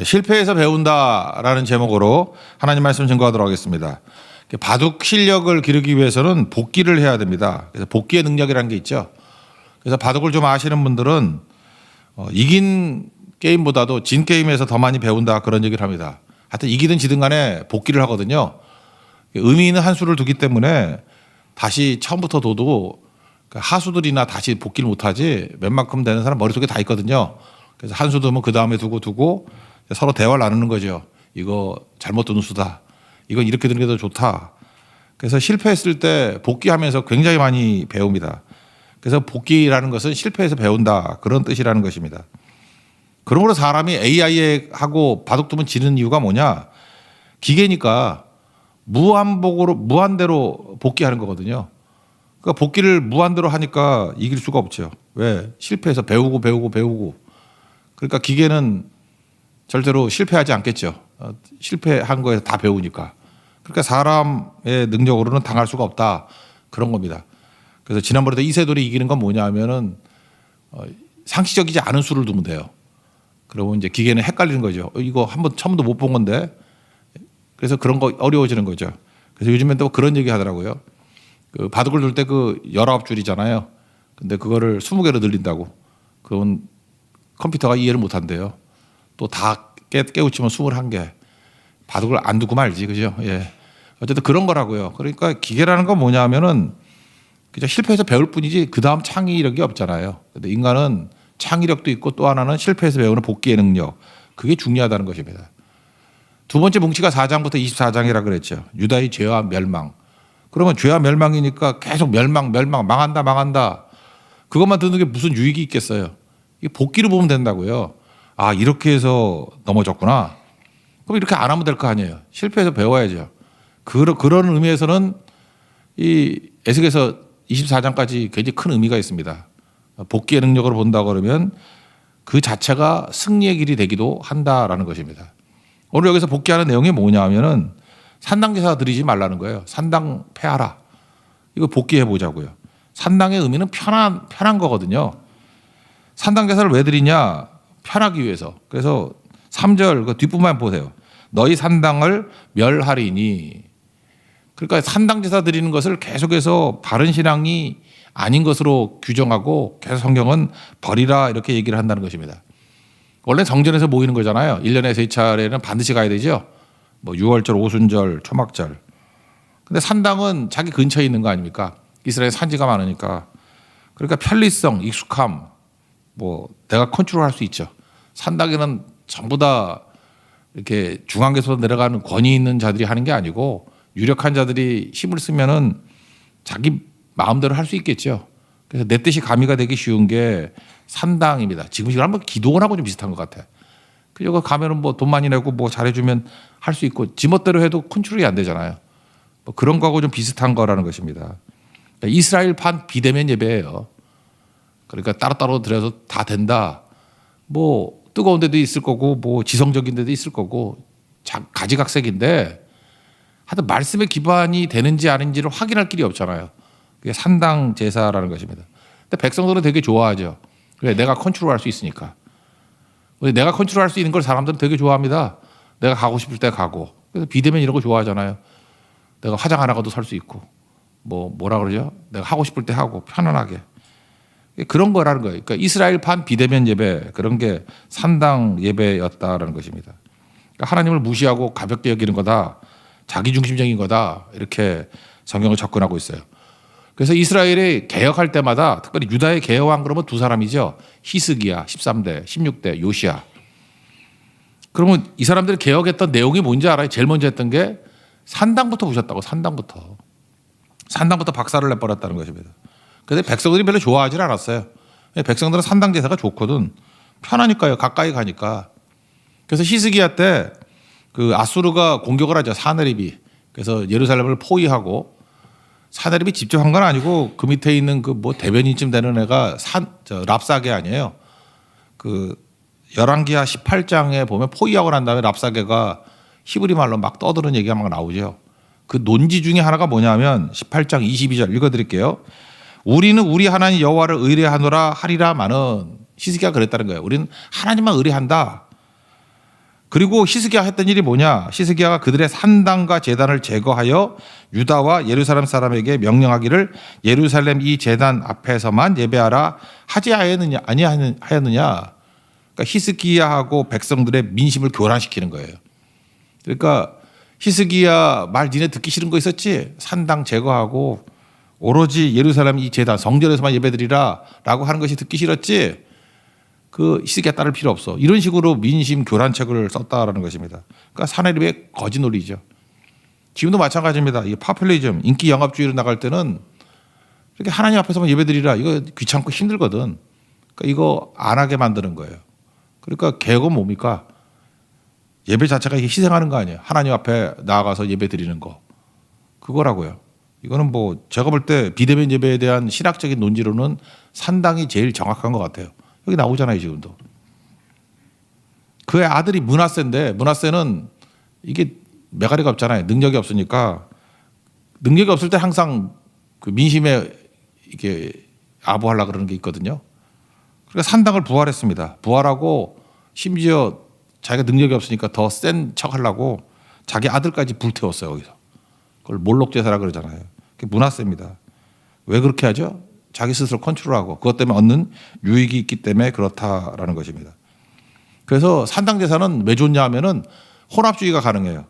실패해서 배운다라는 제목으로 하나님 말씀 증거하도록 하겠습니다. 바둑 실력을 기르기 위해서는 복기를 해야 됩니다. 그래서 복기의 능력이라는 게 있죠. 그래서 바둑을 좀 아시는 분들은 이긴 게임보다도 진 게임에서 더 많이 배운다 그런 얘기를 합니다. 하여튼 이기든 지든 간에 복기를 하거든요. 의미 있는 한 수를 두기 때문에 다시 처음부터 둬도 하수들이나 다시 복기를 못하지 웬만큼 되는 사람 머릿속에 다 있거든요. 그래서 한 수 두면 그 다음에 두고 서로 대화를 나누는 거죠. 이거 잘못 두는 수다. 이건 이렇게 두는 게 더 좋다. 그래서 실패했을 때 복기하면서 굉장히 많이 배웁니다. 그래서 복기라는 것은 실패해서 배운다 그런 뜻이라는 것입니다. 그러므로 사람이 AI하고 바둑 두면 지는 이유가 뭐냐? 기계니까 무한대로 복기하는 거거든요. 그러니까 복기를 무한대로 하니까 이길 수가 없죠. 왜? 실패해서 배우고. 그러니까 기계는 절대로 실패하지 않겠죠. 실패한 거에서 다 배우니까. 그러니까 사람의 능력으로는 당할 수가 없다. 그런 겁니다. 그래서 지난번에도 이세돌이 이기는 건 뭐냐 하면은 상식적이지 않은 수를 두면 돼요. 그러면 이제 기계는 헷갈리는 거죠. 이거 처음도 못 본 건데. 그래서 그런 거 어려워지는 거죠. 그래서 요즘엔 또 그런 얘기 하더라고요. 그 바둑을 둘 때 그 19줄이잖아요. 근데 그거를 20개로 늘린다고. 그건 컴퓨터가 이해를 못 한대요. 또 다 깨우치면 21개. 바둑을 안 두고 말지, 그죠? 예. 어쨌든 그런 거라고요. 그러니까 기계라는 건 뭐냐 하면은 그냥 실패해서 배울 뿐이지 그 다음 창의력이 없잖아요. 근데 인간은 창의력도 있고 또 하나는 실패해서 배우는 복기의 능력. 그게 중요하다는 것입니다. 두 번째 뭉치가 4장부터 24장이라 그랬죠. 유다의 죄와 멸망. 그러면 죄와 멸망이니까 계속 멸망, 망한다. 그것만 듣는 게 무슨 유익이 있겠어요. 이게 복기로 보면 된다고요. 아, 이렇게 해서 넘어졌구나. 그럼 이렇게 안 하면 될 거 아니에요. 실패해서 배워야죠. 그런 의미에서는 이 에스겔서 24장까지 굉장히 큰 의미가 있습니다. 복기의 능력으로 본다 그러면 그 자체가 승리의 길이 되기도 한다라는 것입니다. 오늘 여기서 복기하는 내용이 뭐냐 하면은 산당제사 드리지 말라는 거예요. 산당 패하라. 이거 복기해 보자고요. 산당의 의미는 편한 거거든요. 산당제사를 왜 드리냐? 편하기 위해서. 그래서 3절 그 뒷부분만 보세요. 너희 산당을 멸하리니. 그러니까 산당제사 드리는 것을 계속해서 바른 신앙이 아닌 것으로 규정하고 계속 성경은 버리라 이렇게 얘기를 한다는 것입니다. 원래 성전에서 모이는 거잖아요. 1년에 3차례는 반드시 가야 되죠. 뭐 6월절, 오순절, 초막절. 근데 산당은 자기 근처에 있는 거 아닙니까? 이스라엘 산지가 많으니까. 그러니까 편리성, 익숙함, 뭐 내가 컨트롤할 수 있죠. 산당에는 전부 다 이렇게 중앙에서 내려가는 권위 있는 자들이 하는 게 아니고 유력한 자들이 힘을 쓰면은 자기 마음대로 할 수 있겠죠. 그래서 내 뜻이 가미가 되기 쉬운 게 산당입니다. 지금 이걸 한번 기도원하고 좀 비슷한 것 같아. 그리고 가면은 뭐 돈 많이 내고 뭐 잘해주면 할 수 있고 지멋대로 해도 컨트롤이 안 되잖아요. 뭐 그런 거하고 좀 비슷한 거라는 것입니다. 이스라엘판 비대면 예배예요. 그러니까 따로따로 드려서 다 된다. 뭐 뜨거운 데도 있을 거고 뭐 지성적인 데도 있을 거고 가지각색인데 하여튼 말씀에 기반이 되는지 아닌지를 확인할 길이 없잖아요. 그게 산당 제사라는 것입니다. 근데 백성들은 되게 좋아하죠. 왜? 내가 컨트롤할 수 있으니까. 내가 컨트롤할 수 있는 걸 사람들은 되게 좋아합니다. 내가 가고 싶을 때 가고. 그래서 비대면 이런 거 좋아하잖아요. 내가 화장 안 하고도 살 수 있고. 뭐라 그러죠? 내가 하고 싶을 때 하고 편안하게. 그런 거라는 거예요. 그러니까 이스라엘판 비대면 예배 그런 게 산당 예배였다라는 것입니다. 그러니까 하나님을 무시하고 가볍게 여기는 거다. 자기중심적인 거다. 이렇게 성경을 접근하고 있어요. 그래서 이스라엘이 개혁할 때마다 특별히 유다의 개혁왕 그러면 두 사람이죠. 히스기야 13대, 16대 요시야. 그러면 이 사람들이 개혁했던 내용이 뭔지 알아요? 제일 먼저 했던 게 산당부터 부셨다고. 산당부터 박살을 내버렸다는 것입니다. 그런데 백성들이 별로 좋아하지 않았어요. 백성들은 산당 제사가 좋거든. 편하니까요. 가까이 가니까. 그래서 히스기야 때 그 아수르가 공격을 하죠. 사네립이. 그래서 예루살렘을 포위하고 사네립이 직접 한 건 아니고 그 밑에 있는 그 뭐 대변인쯤 되는 애가 랍사게 아니에요. 그 열왕기하 18장에 보면 포위하고 난 다음에 랍사게가 히브리 말로 막 떠드는 얘기가 막 나오죠. 그 논지 중에 하나가 뭐냐면 18장 22절 읽어드릴게요. 우리는 우리 하나님 여호와를 의뢰하노라 하리라마는 히스기야가 그랬다는 거예요. 우리는 하나님만 의뢰한다. 그리고 히스기야 했던 일이 뭐냐? 히스기야가 그들의 산당과 제단을 제거하여 유다와 예루살렘 사람에게 명령하기를 예루살렘 이 제단 앞에서만 예배하라 하지 아니하였느냐? 그러니까 히스기야하고 백성들의 민심을 교란시키는 거예요. 그러니까 히스기야 말 니네 듣기 싫은 거 있었지? 산당 제거하고 오로지 예루살렘 이 제단 성전에서만 예배드리라라고 하는 것이 듣기 싫었지? 그 히스기야 따를 필요 없어. 이런 식으로 민심 교란책을 썼다라는 것입니다. 그러니까 사내립의 거짓 논리죠. 지금도 마찬가지입니다. 이 파퓰리즘, 인기 영합주의로 나갈 때는 이렇게 하나님 앞에서만 예배드리라. 이거 귀찮고 힘들거든. 그러니까 이거 안 하게 만드는 거예요. 그러니까 개혁은 뭡니까? 예배 자체가 희생하는 거 아니에요. 하나님 앞에 나아가서 예배드리는 거. 그거라고요. 이거는 뭐 제가 볼 때 비대면 예배에 대한 신학적인 논지로는 산당이 제일 정확한 것 같아요. 여기 나오잖아요, 지금도. 그의 아들이 므낫세인데 므낫세는 이게 메가리가 없잖아요. 능력이 없으니까 능력이 없을 때 항상 그 민심에 이게 아부하려고 그러는 게 있거든요. 그러니까 산당을 부활했습니다. 부활하고 심지어 자기가 능력이 없으니까 더 센 척 하려고 자기 아들까지 불태웠어요, 거기서. 그걸 몰록제사라 그러잖아요. 그게 므낫세입니다. 왜 그렇게 하죠? 자기 스스로 컨트롤하고 그것 때문에 얻는 유익이 있기 때문에 그렇다라는 것입니다. 그래서 산당 제사는 왜 좋냐 하면은 혼합주의가 가능해요.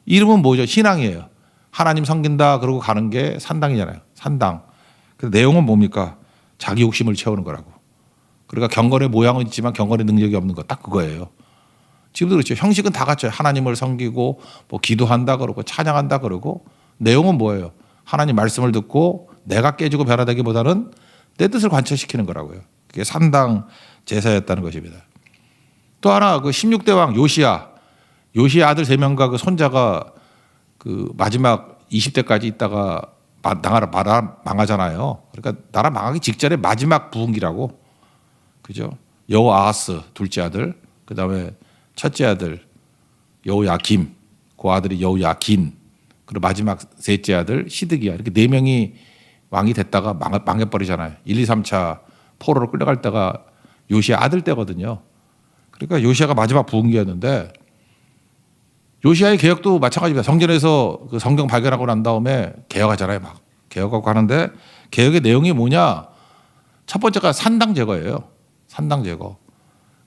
이름은 뭐죠? 신앙이에요. 하나님 섬긴다 그러고 가는 게 산당이잖아요. 산당. 그 내용은 뭡니까? 자기 욕심을 채우는 거라고. 그러니까 경건의 모양은 있지만 경건의 능력이 없는 거 딱 그거예요. 지금도 그렇죠. 형식은 다 같죠. 하나님을 섬기고 뭐 기도한다 그러고 찬양한다 그러고 내용은 뭐예요? 하나님 말씀을 듣고 내가 깨지고 변화되기보다는 내 뜻을 관철시키는 거라고요. 그게 산당 제사였다는 것입니다. 또 하나 그 16대 왕 요시야 아들 3명과 그 손자가 그 마지막 20대까지 있다가 나라 망하잖아요. 그러니까 나라 망하기 직전에 마지막 부흥기라고. 그죠? 여호아하스 둘째 아들, 그다음에 첫째 아들 여호야김, 그 아들이 여호야긴, 그리고 마지막 셋째 아들 시드기야. 이렇게 4명이 왕이 됐다가 망해버리잖아요. 1, 2, 3차 포로로 끌려갈 때가 요시야 아들 때거든요. 그러니까 요시야가 마지막 부흥기였는데 요시야의 개혁도 마찬가지입니다. 성전에서 그 성경 발견하고 난 다음에 개혁하잖아요. 막 개혁하고 하는데 개혁의 내용이 뭐냐? 첫 번째가 산당 제거예요. 산당 제거.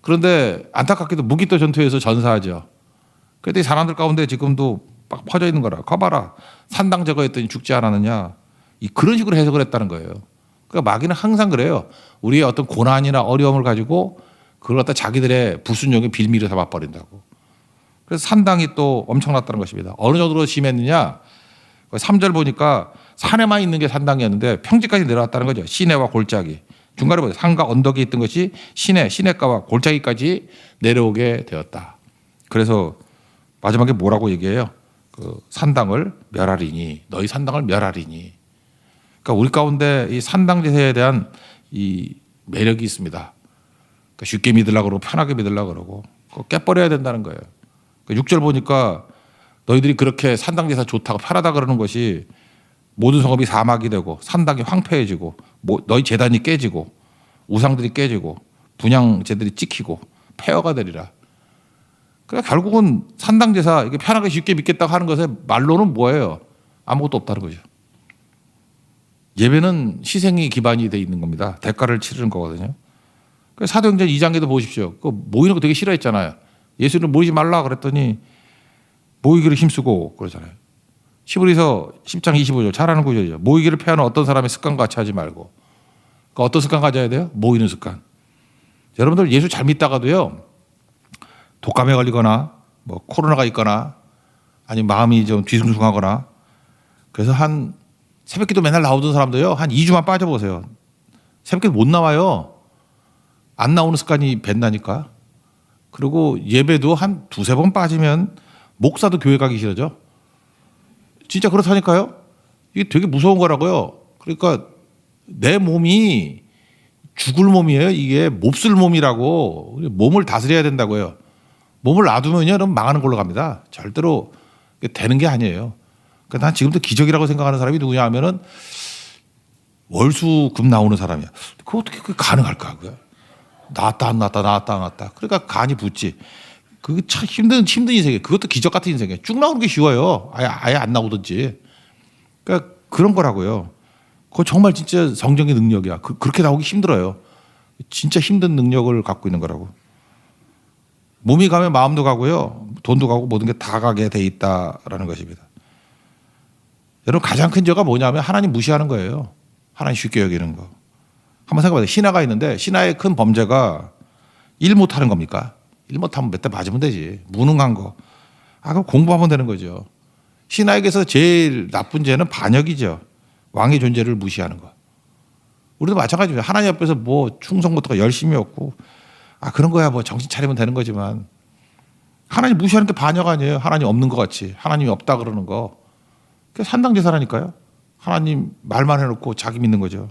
그런데 안타깝게도 무기토 전투에서 전사하죠. 그런데 이 사람들 가운데 지금도 막 퍼져 있는 거라. 커봐라. 산당 제거했더니 죽지 않았느냐. 그런 식으로 해석을 했다는 거예요. 그러니까 마귀는 항상 그래요. 우리의 어떤 고난이나 어려움을 가지고 그걸 갖다 자기들의 불순종의 빌미로 삼아버린다고. 그래서 산당이 또 엄청났다는 것입니다. 어느 정도로 심했느냐. 3절 보니까 산에만 있는 게 산당이었는데 평지까지 내려왔다는 거죠. 시내와 골짜기. 중간에 보세요. 산과 언덕에 있던 것이 시내가와 골짜기까지 내려오게 되었다. 그래서 마지막에 뭐라고 얘기해요? 그 산당을 멸하리니, 너희 산당을 멸하리니. 그러니까 우리 가운데 이 산당 제사에 대한 이 매력이 있습니다. 그러니까 쉽게 믿으려고 그러고 편하게 믿으려고 그러고 깨버려야 된다는 거예요. 그러니까 6절 보니까 너희들이 그렇게 산당 제사 좋다고 편하다 그러는 것이 모든 성읍이 사막이 되고 산당이 황폐해지고 너희 제단이 깨지고 우상들이 깨지고 분향제들이 찍히고 폐허가 되리라. 그러니까 결국은 산당 제사 이게 편하게 쉽게 믿겠다고 하는 것에 말로는 뭐예요? 아무것도 없다는 거죠. 예배는 희생이 기반이 돼 있는 겁니다. 대가를 치르는 거거든요. 사도행전 2장에도 보십시오. 그 모이는 거 되게 싫어했잖아요. 예수를 모이지 말라 그랬더니 모이기를 힘쓰고 그러잖아요. 히브리서 10장 25절 잘하는 구절이죠. 모이기를 패하는 어떤 사람의 습관과 같이 하지 말고. 그러니까 어떤 습관 가져야 돼요? 모이는 습관. 여러분들 예수 잘 믿다가도요. 독감에 걸리거나 뭐 코로나가 있거나 아니면 마음이 좀 뒤숭숭하거나 그래서 한 새벽기도 맨날 나오던 사람도요. 한 2주만 빠져보세요. 새벽기도 못 나와요. 안 나오는 습관이 밴다니까. 그리고 예배도 한 2-3번 빠지면 목사도 교회 가기 싫어져. 진짜 그렇다니까요. 이게 되게 무서운 거라고요. 그러니까 내 몸이 죽을 몸이에요. 이게 몹쓸 몸이라고. 몸을 다스려야 된다고요. 몸을 놔두면요, 그럼 망하는 걸로 갑니다. 절대로 되는 게 아니에요. 그러니까 난 지금도 기적이라고 생각하는 사람이 누구냐 하면은 월수금 나오는 사람이야. 그거 어떻게 그게 가능할까? 그게? 나왔다 안 나왔다 나왔다 안 나왔다. 그러니까 간이 붓지. 그게 참 힘든 인생이에요. 그것도 기적 같은 인생이에요. 쭉 나오는 게 쉬워요. 아예 안 나오든지. 그러니까 그런 거라고요. 그거 정말 진짜 성령의 능력이야. 그렇게 나오기 힘들어요. 진짜 힘든 능력을 갖고 있는 거라고. 몸이 가면 마음도 가고요. 돈도 가고 모든 게 다 가게 돼 있다라는 것입니다. 여러분 가장 큰 죄가 뭐냐면 하나님 무시하는 거예요. 하나님 쉽게 여기는 거. 한번 생각해봐요. 신하가 있는데 신하의 큰 범죄가 일 못하는 겁니까? 일 못하면 몇 대 맞으면 되지. 무능한 거. 그럼 공부하면 되는 거죠. 신하에게서 제일 나쁜 죄는 반역이죠. 왕의 존재를 무시하는 거. 우리도 마찬가지입니다. 하나님 앞에서 뭐 충성부터가 열심히 없고 그런 거야 뭐 정신 차리면 되는 거지만 하나님 무시하는 게 반역 아니에요. 하나님 없는 것 같이. 하나님이 없다 그러는 거. 그게 산당제사라니까요. 하나님 말만 해놓고 자기 믿는 거죠.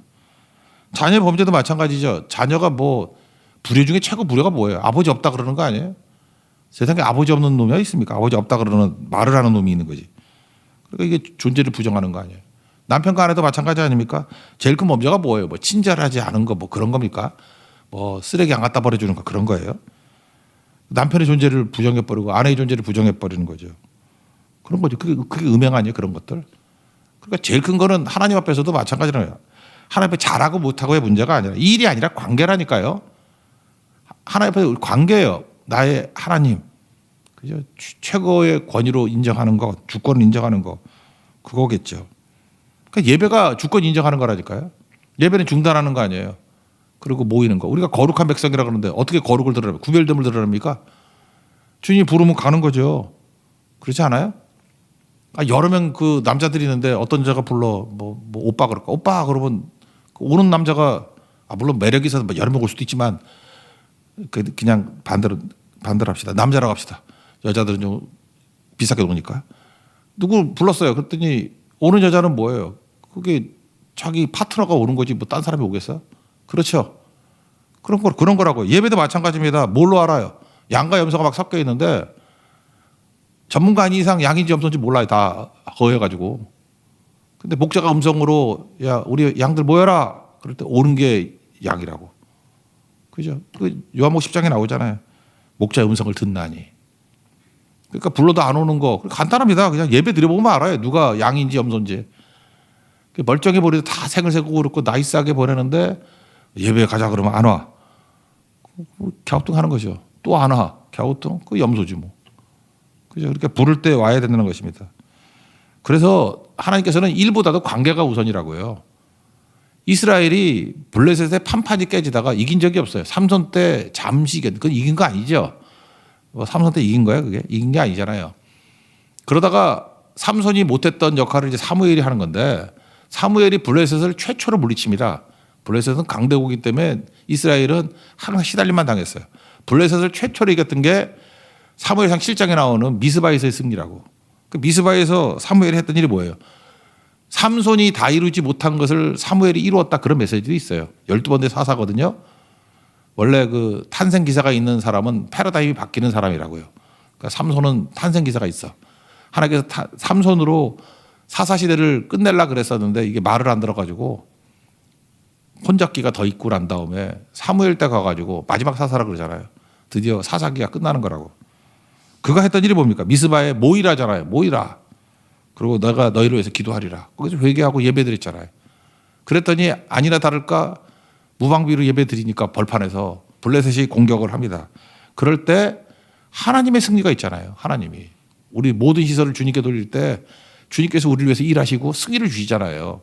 자녀 범죄도 마찬가지죠. 자녀가 뭐 불효 중에 최고 불효가 뭐예요? 아버지 없다 그러는 거 아니에요? 세상에 아버지 없는 놈이 있습니까? 아버지 없다 그러는 말을 하는 놈이 있는 거지. 그러니까 이게 존재를 부정하는 거 아니에요? 남편과 아내도 마찬가지 아닙니까? 제일 큰 범죄가 뭐예요? 뭐 친절하지 않은 거 뭐 그런 겁니까? 뭐 쓰레기 안 갖다 버려주는 거 그런 거예요? 남편의 존재를 부정해버리고 아내의 존재를 부정해버리는 거죠. 그런 거죠. 그게 음행 아니에요? 그런 것들. 그러니까 제일 큰 거는 하나님 앞에서도 마찬가지라고요. 하나님 앞에 잘하고 못하고의 문제가 아니라 이 일이 아니라 관계라니까요. 하나님 앞에 관계예요. 나의 하나님. 그죠? 최고의 권위로 인정하는 거, 주권을 인정하는 거 그거겠죠. 그러니까 예배가 주권 인정하는 거라니까요. 예배는 중단하는 거 아니에요. 그리고 모이는 거. 우리가 거룩한 백성이라 그러는데 어떻게 거룩을 드러냅니까? 구별됨을 드러냅니까? 주님이 부르면 가는 거죠. 그렇지 않아요? 여러 명 그 남자들이 있는데 어떤 여자가 불러 뭐 오빠 그럴까? 오빠 그러면 오는 남자가 물론 매력이 있어서 여러 명 올 수도 있지만 그냥 반대로 합시다. 남자라고 합시다. 여자들은 좀 비싸게 오니까. 누구 불렀어요. 그랬더니 오는 여자는 뭐예요? 그게 자기 파트너가 오는 거지 뭐 딴 사람이 오겠어? 그렇죠. 그런 거라고요. 예배도 마찬가지입니다. 뭘로 알아요? 양과 염소가 막 섞여 있는데 전문가 아닌 이상 양인지 염소인지 몰라요. 다 거해가지고. 근데 목자가 음성으로 야 우리 양들 모여라. 그럴 때 오는 게 양이라고. 그죠? 요한복음 10장에 나오잖아요. 목자의 음성을 듣나니. 그러니까 불러도 안 오는 거 간단합니다. 그냥 예배 드려보면 알아요. 누가 양인지 염소인지. 멀쩡해 보이도 다 생을 그렇고 나이스하게 보내는데 예배 가자 그러면 안 와. 갸우뚱하는 거죠. 또 안 와. 갸우뚱? 그 염소지 뭐. 그죠? 그러니까 부를 때 와야 된다는 것입니다. 그래서 하나님께서는 일보다도 관계가 우선이라고요. 이스라엘이 블레셋의 판판이 깨지다가 이긴 적이 없어요. 삼손 때 잠시 그건 이긴 거 아니죠. 삼손 때 이긴 거야 그게? 이긴 게 아니잖아요. 그러다가 삼손이 못했던 역할을 이제 사무엘이 하는 건데 사무엘이 블레셋을 최초로 물리칩니다. 블레셋은 강대국이기 때문에 이스라엘은 항상 시달림만 당했어요. 블레셋을 최초로 이겼던 게 사무엘상 7장에 나오는 미스바에서의 승리라고. 그 미스바에서 사무엘이 했던 일이 뭐예요? 삼손이 다 이루지 못한 것을 사무엘이 이루었다 그런 메시지도 있어요. 12번째 사사거든요. 원래 그 탄생 기사가 있는 사람은 패러다임이 바뀌는 사람이라고요. 그러니까 삼손은 탄생 기사가 있어. 하나님께서 삼손으로 사사 시대를 끝내려 그랬었는데 이게 말을 안 들어가지고 혼잡기가 더 있고 난 다음에 사무엘 때 가가지고 마지막 사사라 그러잖아요. 드디어 사사기가 끝나는 거라고. 그가 했던 일이 뭡니까? 미스바에 모이라잖아요. 모이라. 그리고 내가 너희를 위해서 기도하리라. 거기서 회개하고 예배드렸잖아요. 그랬더니 아니나 다를까 무방비로 예배드리니까 벌판에서 블레셋이 공격을 합니다. 그럴 때 하나님의 승리가 있잖아요. 하나님이. 우리 모든 시설을 주님께 돌릴 때 주님께서 우리를 위해서 일하시고 승리를 주시잖아요.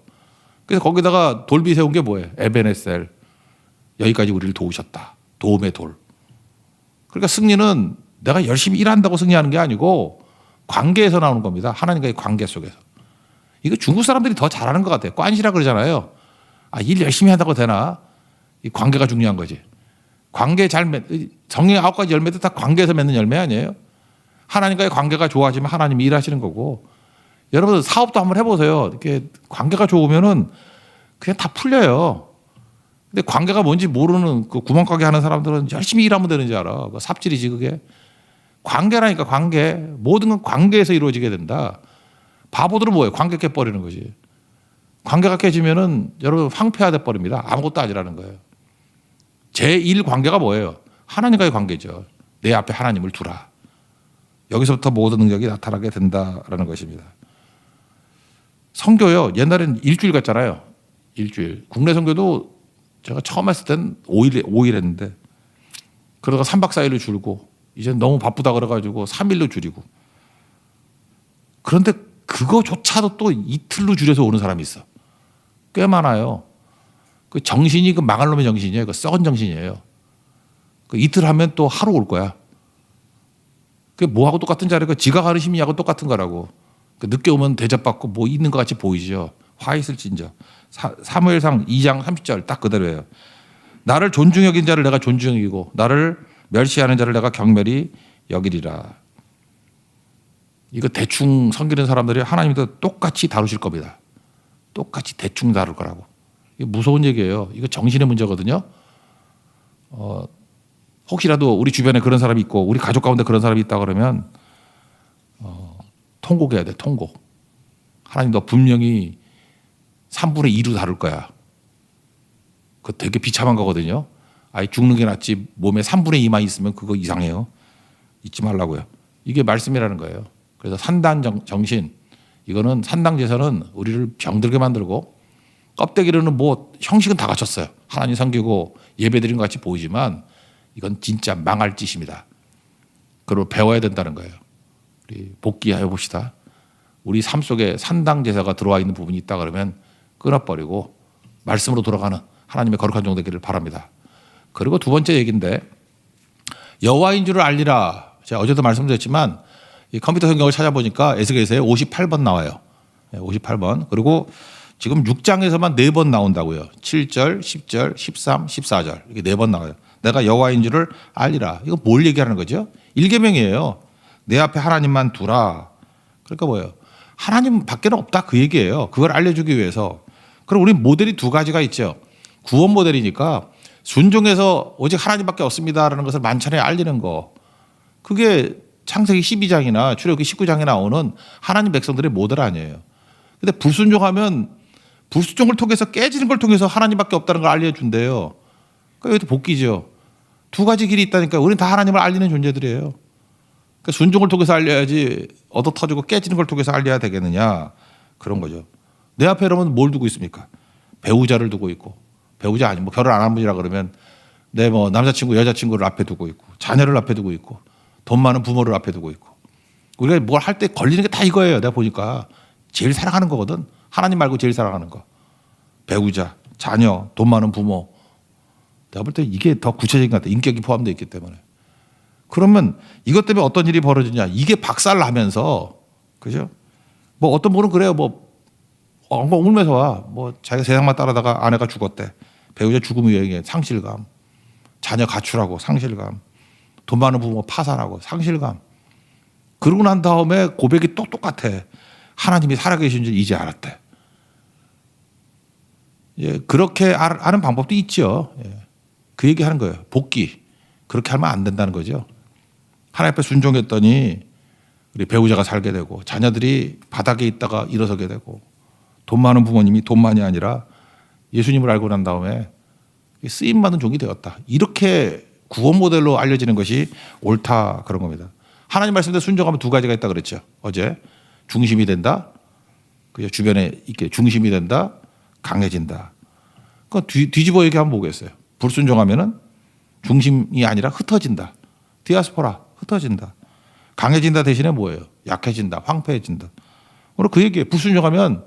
그래서 거기다가 돌비 세운 게 뭐예요? 에베네셀. 여기까지 우리를 도우셨다. 도움의 돌. 그러니까 승리는 내가 열심히 일한다고 승리하는 게 아니고 관계에서 나오는 겁니다. 하나님과의 관계 속에서. 이거 중국 사람들이 더 잘하는 것 같아요. 관시라 그러잖아요. 일 열심히 한다고 되나? 이 관계가 중요한 거지. 관계 성령의 9가지 열매도 다 관계에서 맺는 열매 아니에요? 하나님과의 관계가 좋아지면 하나님이 일하시는 거고. 여러분 사업도 한번 해보세요. 이렇게 관계가 좋으면은 그냥 다 풀려요. 근데 관계가 뭔지 모르는 그 구멍가게 하는 사람들은 열심히 일하면 되는지 알아. 삽질이지 그게. 관계라니까 관계. 모든 건 관계에서 이루어지게 된다. 바보들은 뭐예요? 관계 깨버리는 거지. 관계가 깨지면은 여러분 황폐화돼 버립니다. 아무것도 아니라는 거예요. 제1 관계가 뭐예요? 하나님과의 관계죠. 내 앞에 하나님을 두라. 여기서부터 모든 능력이 나타나게 된다라는 것입니다. 선교요. 옛날에는 일주일 갔잖아요. 일주일. 국내 선교도 제가 처음 했을 땐 5일 했는데 그러다가 3박 4일로 줄고 이제 너무 바쁘다 그래가지고 3일로 줄이고 그런데 그거조차도 또 이틀로 줄여서 오는 사람이 있어. 꽤 많아요. 그 정신이 그 망할 놈의 정신이에요. 그 썩은 정신이에요. 그 이틀 하면 또 하루 올 거야. 그게 뭐하고 똑같은 자리가 지가 가는 심리하고 똑같은 거라고. 그 늦게 오면 대접받고 뭐 있는 것 같이 보이죠. 화 있을 진저. 사무엘상 2장 30절 딱 그대로예요. 나를 존중 여긴 자를 내가 존중 여기고 나를 멸시하는 자를 내가 경멸히 여기리라. 이거 대충 섬기는 사람들이 하나님도 똑같이 다루실 겁니다. 똑같이 대충 다룰 거라고. 이게 무서운 얘기예요. 이거 정신의 문제거든요. 혹시라도 우리 주변에 그런 사람이 있고 우리 가족 가운데 그런 사람이 있다 그러면 통곡해야 돼. 통곡. 하나님 너 분명히 3분의 2로 다룰 거야. 그거 되게 비참한 거거든요. 아예 죽는 게 낫지 몸에 3분의 2만 있으면 그거 이상해요. 잊지 말라고요. 이게 말씀이라는 거예요. 그래서 산당 정신 이거는 산당제사는 우리를 병들게 만들고 껍데기로는 뭐 형식은 다 갖췄어요. 하나님 섬기고 예배드린 것 같이 보이지만 이건 진짜 망할 짓입니다. 그걸 배워야 된다는 거예요. 우리 복귀해 봅시다. 우리 삶 속에 산당제사가 들어와 있는 부분이 있다 그러면 끊어버리고 말씀으로 돌아가는 하나님의 거룩한 종 되기를 바랍니다. 그리고 두 번째 얘기인데 여호와인 줄을 알리라. 제가 어제도 말씀드렸지만 이 컴퓨터 성경을 찾아보니까 에스겔서에 58번 나와요. 58번. 그리고 지금 6장에서만 4번 나온다고요. 7절, 10절, 13, 14절 이렇게 4번 나와요. 내가 여호와인 줄을 알리라. 이거 뭘 얘기하는 거죠? 일계명이에요. 내 앞에 하나님만 두라. 그러니까 뭐예요? 하나님 밖에는 없다 그 얘기예요. 그걸 알려주기 위해서. 그럼 우리 모델이 두 가지가 있죠. 구원 모델이니까 순종해서 오직 하나님밖에 없습니다라는 것을 만천에 알리는 거. 그게 창세기 12장이나 출애굽기 19장에 나오는 하나님 백성들의 모델 아니에요. 근데 불순종하면 불순종을 통해서 깨지는 걸 통해서 하나님밖에 없다는 걸 알려준대요. 그러니까 여기도 복귀죠. 두 가지 길이 있다니까 우리는 다 하나님을 알리는 존재들이에요. 그러니까 순종을 통해서 알려야지 얻어 터지고 깨지는 걸 통해서 알려야 되겠느냐 그런 거죠. 내 앞에 여러분 뭘 두고 있습니까? 배우자를 두고 있고 배우자 아니면 뭐 결혼 안 한 분이라 그러면 내 뭐 남자친구 여자친구를 앞에 두고 있고 자녀를 앞에 두고 있고 돈 많은 부모를 앞에 두고 있고 우리가 뭘 할 때 걸리는 게 다 이거예요. 내가 보니까 제일 사랑하는 거거든. 하나님 말고 제일 사랑하는 거. 배우자, 자녀, 돈 많은 부모. 내가 볼 때 이게 더 구체적인 것 같아. 인격이 포함되어 있기 때문에. 그러면 이것 때문에 어떤 일이 벌어지냐. 이게 박살나면서 그죠? 뭐 어떤 분은 그래요. 뭐 울면서 와. 뭐 자기가 세상만 따라다가 아내가 죽었대. 배우자 죽음 위에 상실감. 자녀 가출하고 상실감. 돈 많은 부모 파산하고 상실감. 그러고 난 다음에 고백이 또 똑같아. 하나님이 살아계신 줄 이제 알았대. 예, 그렇게 하는 방법도 있죠. 예. 그 얘기 하는 거예요. 복귀. 그렇게 하면 안 된다는 거죠. 하나님 앞에 순종했더니 우리 배우자가 살게 되고 자녀들이 바닥에 있다가 일어서게 되고 돈 많은 부모님이 돈만이 아니라 예수님을 알고 난 다음에 쓰임받은 종이 되었다. 이렇게 구원 모델로 알려지는 것이 옳다 그런 겁니다. 하나님 말씀대로 순종하면 두 가지가 있다 그랬죠. 어제 중심이 된다. 그 주변에 있게 중심이 된다. 강해진다. 그 뒤집어 얘기하면 뭐겠어요? 불순종하면은 중심이 아니라 흩어진다. 디아스포라 흩어진다. 강해진다 대신에 뭐예요? 약해진다. 황폐해진다. 오늘 그 얘기예요. 불순종하면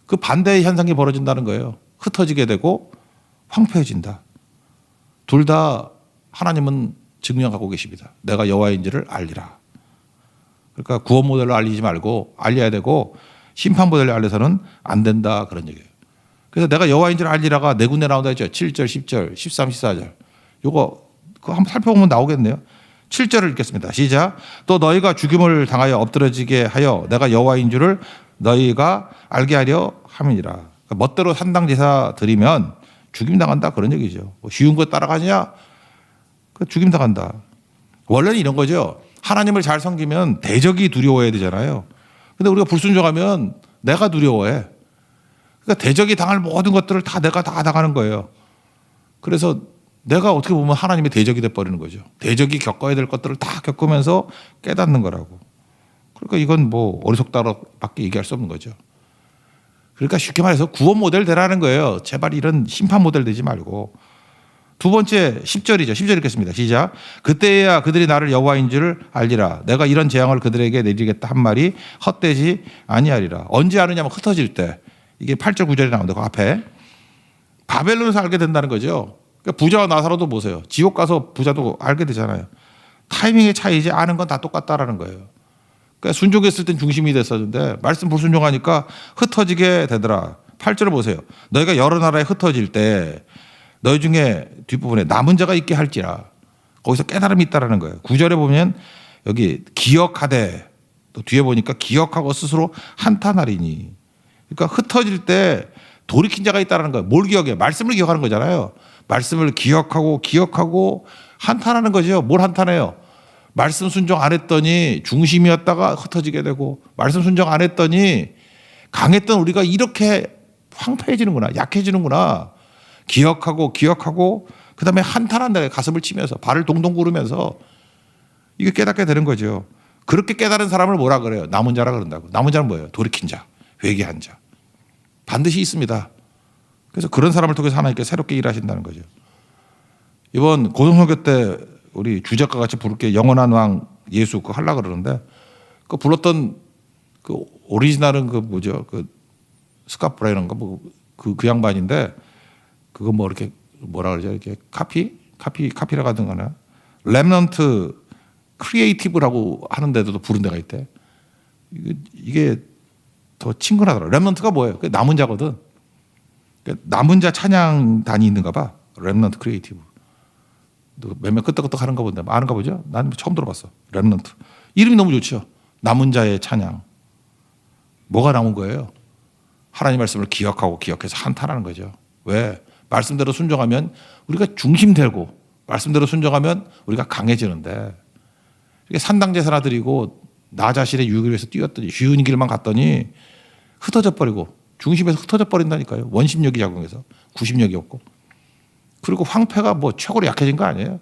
그 반대의 현상이 벌어진다는 거예요. 흩어지게 되고 황폐해진다. 둘 다 하나님은 증명하고 계십니다. 내가 여호와인지를 알리라. 그러니까 구원 모델로 알리지 말고 알려야 되고 심판 모델로 알려서는 안 된다 그런 얘기예요. 그래서 내가 여호와인지를 알리라가 네 군데 나온다 했죠. 7절, 10절, 13, 14절. 요거 그거 한번 살펴보면 나오겠네요. 7절을 읽겠습니다. 시작. 또 너희가 죽임을 당하여 엎드러지게 하여 내가 여호와인 줄을 너희가 알게 하려 함이니라. 그러니까 멋대로 산당 제사 드리면 죽임 당한다 그런 얘기죠. 뭐 쉬운 거 따라가냐? 그 죽임 당한다. 원래는 이런 거죠. 하나님을 잘 섬기면 대적이 두려워해야 되잖아요. 근데 우리가 불순종하면 내가 두려워해. 그러니까 대적이 당할 모든 것들을 다 내가 다 당하는 거예요. 그래서 내가 어떻게 보면 하나님의 대적이 돼버리는 거죠. 대적이 겪어야 될 것들을 다 겪으면서 깨닫는 거라고. 그러니까 이건 뭐 어리석다밖에 얘기할 수 없는 거죠. 그러니까 쉽게 말해서 구원 모델 되라는 거예요. 제발 이런 심판 모델 되지 말고. 두 번째 10절이죠. 10절 읽겠습니다. 시작. 그때야 그들이 나를 여호와인 줄 알리라. 내가 이런 재앙을 그들에게 내리겠다 한 말이 헛되지 아니하리라. 언제 아느냐면 흩어질 때. 이게 8절 9절에 나온다. 그 앞에. 바벨론에서 알게 된다는 거죠. 그러니까 부자와 나사로도 보세요. 지옥 가서 부자도 알게 되잖아요. 타이밍의 차이지 아는 건 다 똑같다라는 거예요. 그러니까 순종했을 땐 중심이 됐었는데 말씀 불순종하니까 흩어지게 되더라. 8절을 보세요. 너희가 여러 나라에 흩어질 때 너희 중에 뒷부분에 남은 자가 있게 할지라. 거기서 깨달음이 있다라는 거예요. 9절에 보면 여기 기억하되 또 뒤에 보니까 기억하고 스스로 한탄하리니. 그러니까 흩어질 때 돌이킨 자가 있다라는 거예요. 뭘 기억해? 말씀을 기억하는 거잖아요. 말씀을 기억하고 한탄하는 거죠. 뭘 한탄해요? 말씀 순종 안 했더니 중심이었다가 흩어지게 되고 말씀 순종 안 했더니 강했던 우리가 이렇게 황폐해지는구나. 약해지는구나. 기억하고 그다음에 한탄한다. 가슴을 치면서 발을 동동 구르면서 이게 깨닫게 되는 거죠. 그렇게 깨달은 사람을 뭐라 그래요? 남은 자라 그런다고. 남은 자는 뭐예요? 돌이킨 자, 회개한 자. 반드시 있습니다. 그래서 그런 사람을 통해서 하나님께 새롭게 일하신다는 거죠. 이번 고등선교 때 우리 주작과 같이 부를게 영원한 왕 예수 그거 하려고 그러는데 그 불렀던 그 오리지널은 그 뭐죠? 그 스캇 브라이언인가 뭐 그 양반인데 그거 뭐 이렇게 뭐라 그러죠? 이렇게 카피라고 하든가 렘넌트 크리에이티브라고 하는 데도 부른 데가 있대. 이게 더 친근하더라. 렘넌트가 뭐예요? 남은 자거든. 남은 자 찬양단이 있는가 봐. 렘넌트 크리에이티브. 몇몇 끄떡끄떡 하는가 본데 아는가 보죠? 난 처음 들어봤어. 렘넌트. 이름이 너무 좋죠. 남은 자의 찬양. 뭐가 남은 거예요? 하나님 말씀을 기억해서 한탄하는 거죠. 왜? 말씀대로 순종하면 우리가 중심되고 말씀대로 순종하면 우리가 강해지는데 이게 산당제사나 드리고 나 자신의 유익을 위해서 뛰었더니 쉬운 길만 갔더니 흩어져 버리고 중심에서 흩어져 버린다니까요. 원심력이 작용해서 구심력이 없고 그리고 황폐가 뭐 최고로 약해진 거 아니에요.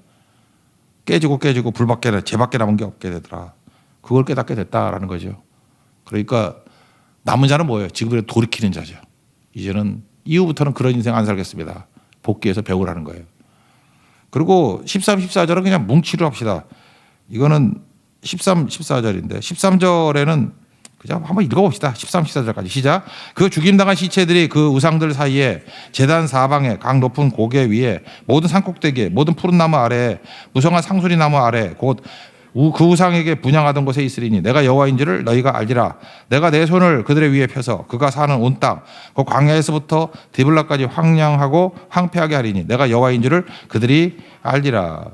깨지고 불밖에 죄밖에 남은 게 없게 되더라. 그걸 깨닫게 됐다라는 거죠. 그러니까 남은 자는 뭐예요? 지금부터 돌이키는 자죠. 이제는 이후부터는 그런 인생 안 살겠습니다. 복귀해서 배우라는 거예요. 그리고 13, 14절은 그냥 뭉치로 합시다. 이거는 13, 14절인데 13절에는 그냥 한번 읽어봅시다. 13, 14절까지 시작. 그 죽임당한 시체들이 그 우상들 사이에 제단 사방에 각 높은 고개 위에 모든 산꼭대기에 모든 푸른 나무 아래에 무성한 상수리 나무 아래 곧 그 우상에게 분향하던 곳에 있으리니 내가 여호와인지를 너희가 알리라. 내가 내 손을 그들의 위에 펴서 그가 사는 온 땅 그 광야에서부터 디블라까지 황량하고 황폐하게 하리니 내가 여호와인지를 그들이 알리라.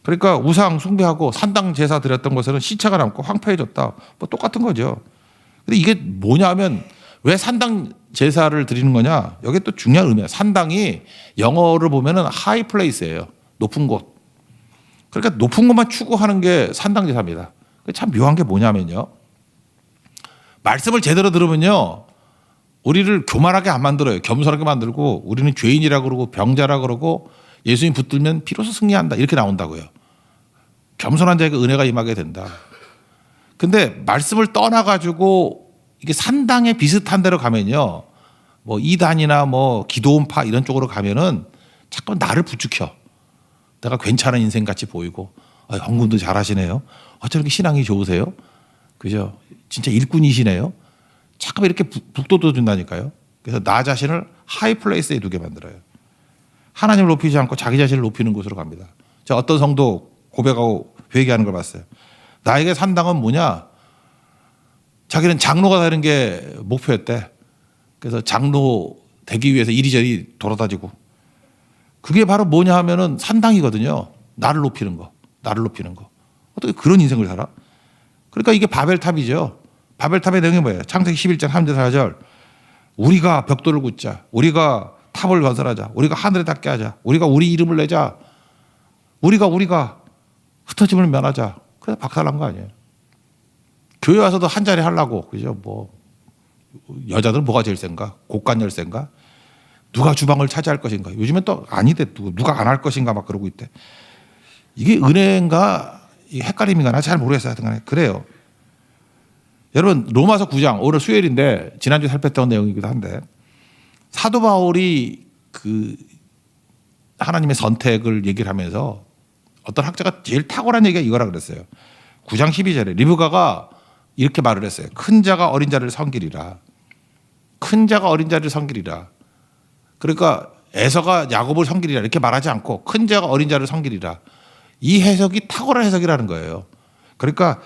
그러니까 우상 숭배하고 산당 제사 드렸던 곳에는 시체가 남고 황폐해졌다. 뭐 똑같은 거죠. 근데 이게 뭐냐 하면 왜 산당 제사를 드리는 거냐? 여기 또 중요한 의미야. 산당이 영어를 보면은 하이 플레이스예요. 높은 곳. 그러니까 높은 것만 추구하는 게 산당 제사입니다. 참 묘한 게 뭐냐면요. 말씀을 제대로 들으면요. 우리를 교만하게 안 만들어요. 겸손하게 만들고 우리는 죄인이라고 그러고 병자라고 그러고 예수님 붙들면 비로소 승리한다. 이렇게 나온다고요. 겸손한 자에게 은혜가 임하게 된다. 근데 말씀을 떠나가지고 이게 산당에 비슷한 데로 가면요. 뭐 이단이나 뭐 기도원파 이런 쪽으로 가면은 자꾸 나를 부추겨. 내가 괜찮은 인생 같이 보이고 헌금도 잘하시네요. 어쩜 이렇게 신앙이 좋으세요? 그죠? 진짜 일꾼이시네요. 자꾸 이렇게 북돋워 준다니까요. 그래서 나 자신을 하이 플레이스에 두게 만들어요. 하나님을 높이지 않고 자기 자신을 높이는 곳으로 갑니다. 자, 어떤 성도 고백하고 회개하는 걸 봤어요. 나에게 산당은 뭐냐? 자기는 장로가 되는 게 목표였대. 그래서 장로 되기 위해서 이리저리 돌아다니고. 그게 바로 뭐냐 하면은 산당이거든요. 나를 높이는 거. 어떻게 그런 인생을 살아? 그러니까 이게 바벨탑이죠. 바벨탑의 내용이 뭐예요? 창세기 11장 3절 4절. 우리가 벽돌을 굽자. 우리가 탑을 건설하자. 우리가 하늘에 닿게 하자. 우리가 우리 이름을 내자. 우리가 흩어짐을 면하자. 그래서 박살난 거 아니에요. 교회 와서도 한 자리 하려고. 그죠? 뭐 여자들은 뭐가 제일 센가? 곡간 열쇠인가? 누가 주방을 차지할 것인가. 요즘엔 또 아니대. 누가 안 할 것인가 막 그러고 있대. 이게 은혜인가 헷갈림인가 나 잘 모르겠어요. 하여튼 간에 그래요. 여러분 로마서 9장 오늘 수요일인데 지난주에 살폈던 내용이기도 한데 사도 바울이 그 하나님의 선택을 얘기를 하면서 어떤 학자가 제일 탁월한 얘기가 이거라 그랬어요. 9장 12절에 리브가가 이렇게 말을 했어요. 큰 자가 어린 자를 섬기리라. 큰 자가 어린 자를 섬기리라. 그러니까 에서가 야곱을 섬기리라 이렇게 말하지 않고 큰 자가 어린 자를 섬기리라. 이 해석이 탁월한 해석이라는 거예요. 그러니까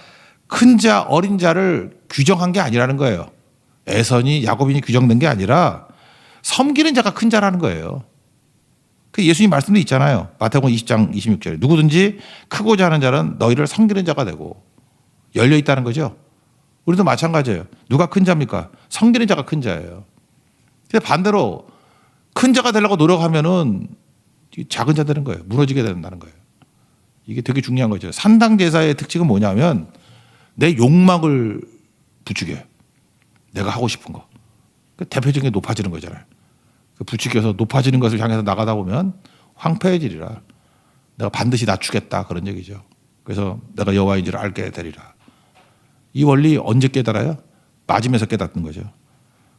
큰 자 어린 자를 규정한 게 아니라는 거예요. 에서니 야곱이니 규정된 게 아니라 섬기는 자가 큰 자라는 거예요. 그 예수님 말씀도 있잖아요. 마태복음 20장 26절에 누구든지 크고자 하는 자는 너희를 섬기는 자가 되고 열려 있다는 거죠. 우리도 마찬가지예요. 누가 큰 자입니까? 섬기는 자가 큰 자예요. 근데 반대로 큰 자가 되려고 노력하면은 작은 자 되는 거예요. 무너지게 된다는 거예요. 이게 되게 중요한 거죠. 산당 제사의 특징은 뭐냐면 내 욕망을 부추겨요. 내가 하고 싶은 거. 그 대표적인 게 높아지는 거잖아요. 그 부추겨서 높아지는 것을 향해서 나가다 보면 황폐해지리라. 내가 반드시 낮추겠다 그런 얘기죠. 그래서 내가 여호와인 줄 알게 되리라. 이 원리 언제 깨달아요? 맞으면서 깨닫는 거죠.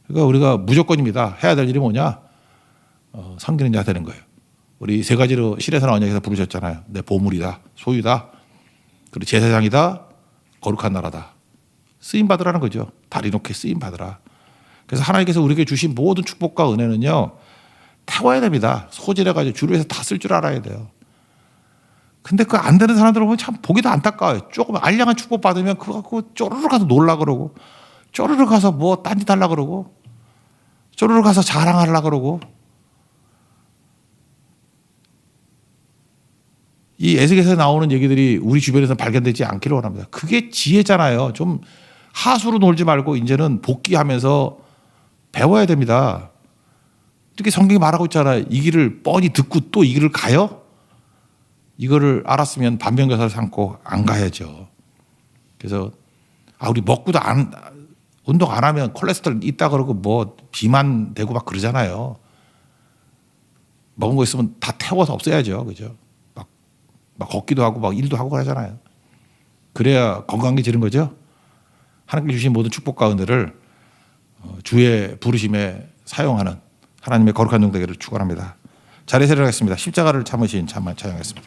그러니까 우리가 무조건입니다. 해야 될 일이 뭐냐? 섬기는 자 되는 거예요. 우리 세 가지로 시래산 언약에서 부르셨잖아요. 내 보물이다, 소유다, 그리고 제사장이다, 거룩한 나라다. 쓰임 받으라는 거죠. 다리 놓게 쓰임 받으라. 그래서 하나님께서 우리에게 주신 모든 축복과 은혜는요, 태워야 됩니다. 소질해가지고 주로 해서 다 쓸 줄 알아야 돼요. 근데 그 안 되는 사람들 보면 참 보기도 안타까워요. 조금 알량한 축복 받으면 그거 갖고 쪼르르 가서 놀라 그러고, 쪼르르 가서 뭐 딴짓 하려 그러고, 쪼르르 가서 자랑하려 그러고. 이 에스겔에서 나오는 얘기들이 우리 주변에서 발견되지 않기를 원합니다. 그게 지혜잖아요. 좀 하수로 놀지 말고 이제는 복귀하면서 배워야 됩니다. 이렇게 성경이 말하고 있잖아요. 이 길을 뻔히 듣고 또 이 길을 가요? 이거를 알았으면 반면교사를 삼고 안 가야죠. 그래서 우리 먹고도 운동 안 하면 콜레스테롤 있다 그러고 뭐 비만 되고 막 그러잖아요. 먹은 거 있으면 다 태워서 없애야죠. 그죠? 막 걷기도 하고 막 일도 하고 그러잖아요. 그래야 건강해지는 거죠. 하나님께 주신 모든 축복과 은혜를 주의 부르심에 사용하는 하나님의 거룩한 종 되기를 축원합니다. 자리에 세려가겠습니다. 십자가를 참으신 참만 찬양하겠습니다.